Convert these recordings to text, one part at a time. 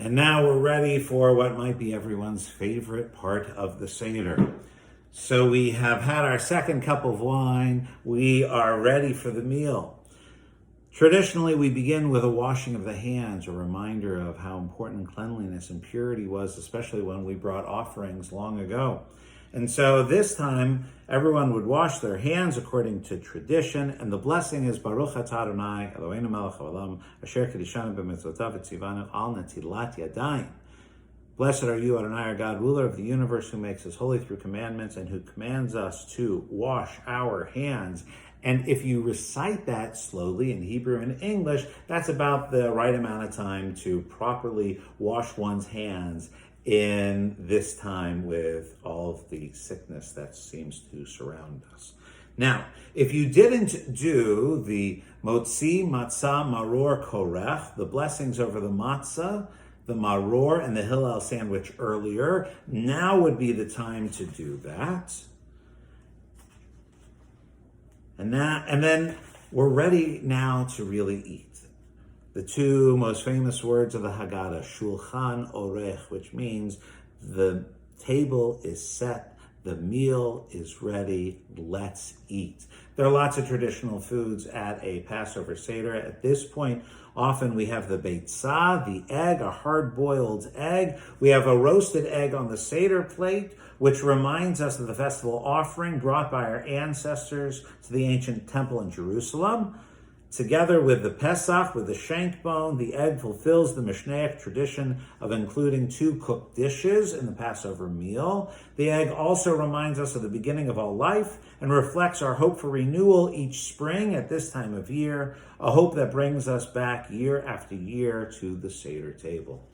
And now we're ready for what might be everyone's favorite part of the Seder. So we have had our second cup of wine. We are ready for the meal. Traditionally, we begin with a washing of the hands, a reminder of how important cleanliness and purity was, especially when we brought offerings long ago. And so this time, everyone would wash their hands according to tradition, and the blessing is Baruch atah Adonai Eloheinu melech haolam asher kiddushanu b'mitzvotav v'tzivanu al netilat yadayim. Blessed are you, Adonai, our God, ruler of the universe, who makes us holy through commandments and who commands us to wash our hands. And if you recite that slowly in Hebrew and English, that's about the right amount of time to properly wash one's hands in this time with all of the sickness that seems to surround us. Now, if you didn't do the motzi, matzah, maror, korech, the blessings over the matzah, the maror, and the hillel sandwich earlier, now would be the time to do that. And then we're ready now to really eat. The two most famous words of the Haggadah, Shulchan Oreich, which means the table is set, the meal is ready, let's eat. There are lots of traditional foods at a Passover Seder. At this point, often we have the beitzah, the egg, a hard-boiled egg. We have a roasted egg on the Seder plate, which reminds us of the festival offering brought by our ancestors to the ancient temple in Jerusalem. Together with the Pesach, with the shank bone, the egg fulfills the Mishnaic tradition of including two cooked dishes in the Passover meal. The egg also reminds us of the beginning of all life and reflects our hope for renewal each spring at this time of year, a hope that brings us back year after year to the Seder table.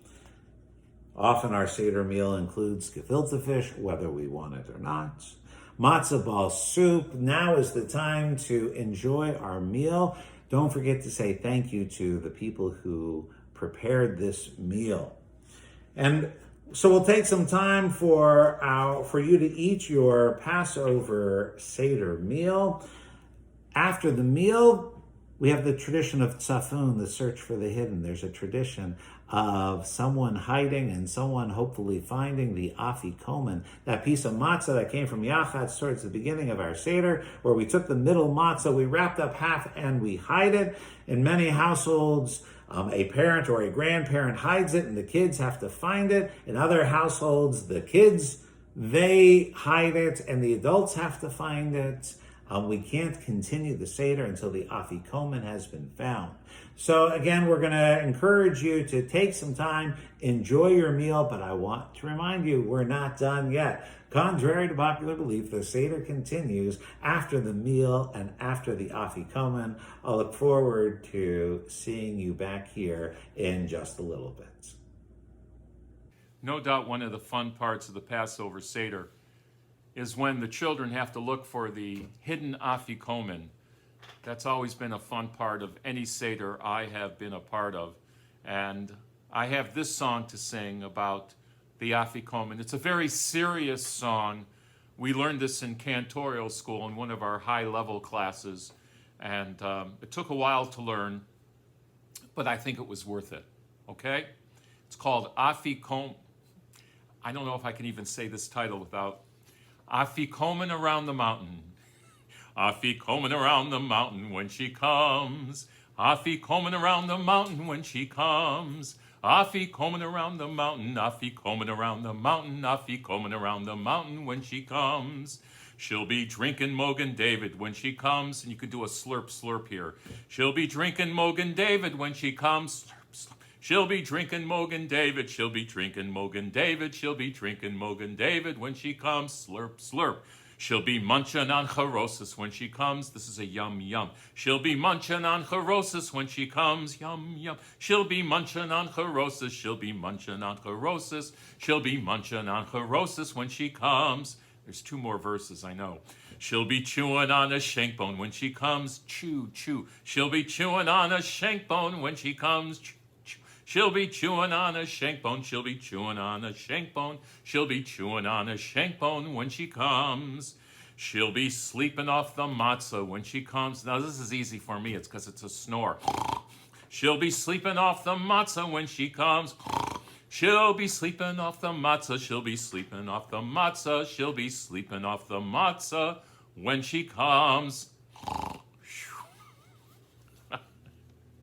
Often our Seder meal includes gefilte fish, whether we want it or not. Matzah ball soup. Now is the time to enjoy our meal. Don't forget to say thank you to the people who prepared this meal. And so we'll take some time for you to eat your Passover Seder meal. After the meal, we have the tradition of tzafun, the search for the hidden. There's a tradition of someone hiding and someone hopefully finding the afikomen, that piece of matzah that came from Yachatz towards the beginning of our Seder, where we took the middle matzah, we wrapped up half and we hide it. In many households, a parent or a grandparent hides it and the kids have to find it. In other households, the kids, they hide it and the adults have to find it. We can't continue the Seder until the afikomen has been found. So again, we're going to encourage you to take some time, enjoy your meal, but I want to remind you, we're not done yet. Contrary to popular belief, the Seder continues after the meal and after the afikomen. I'll look forward to seeing you back here in just a little bit. No doubt one of the fun parts of the Passover Seder is when the children have to look for the hidden afikomen. That's always been a fun part of any Seder I have been a part of. And I have this song to sing about the afikomen. It's a very serious song. We learned this in cantorial school in one of our high-level classes. And it took a while to learn, but I think it was worth it, okay? It's called Afikomen. I don't know if I can even say this title without Afikomen around the mountain. Afikomen around the mountain when she comes. Afikomen around the mountain when she comes. Afikomen around the mountain. Afikomen around the mountain. Afikomen around the mountain when she comes. She'll be drinking Mogan David when she comes. And you could do a slurp, slurp here. She'll be drinking Mogan David when she comes. Slurp, slurp. She'll be drinking Mogan David. She'll be drinking Mogan David. She'll be drinking Mogan David when she comes. Slurp, slurp. She'll be munching on charosis when she comes. This is a yum, yum. She'll be munching on charosis when she comes. Yum, yum. She'll be munching on charosis. She'll be munching on charosis. She'll be munching on charosis when she comes. There's two more verses, I know. She'll be chewing on a shank bone when she comes. Chew, chew. She'll be chewing on a shank bone when she comes. Chew, chew. She'll be chewing on a shank bone. She'll be chewing on a shank bone. She'll be chewing on a shank bone when she comes. She'll be sleeping off the matzah when she comes. Now, this is easy for me. It's because it's a snore. She'll be sleeping off the matzah when she comes. She'll be sleeping off the matzah, she'll be sleeping off the matzah, she'll be sleeping off the matzah when she comes.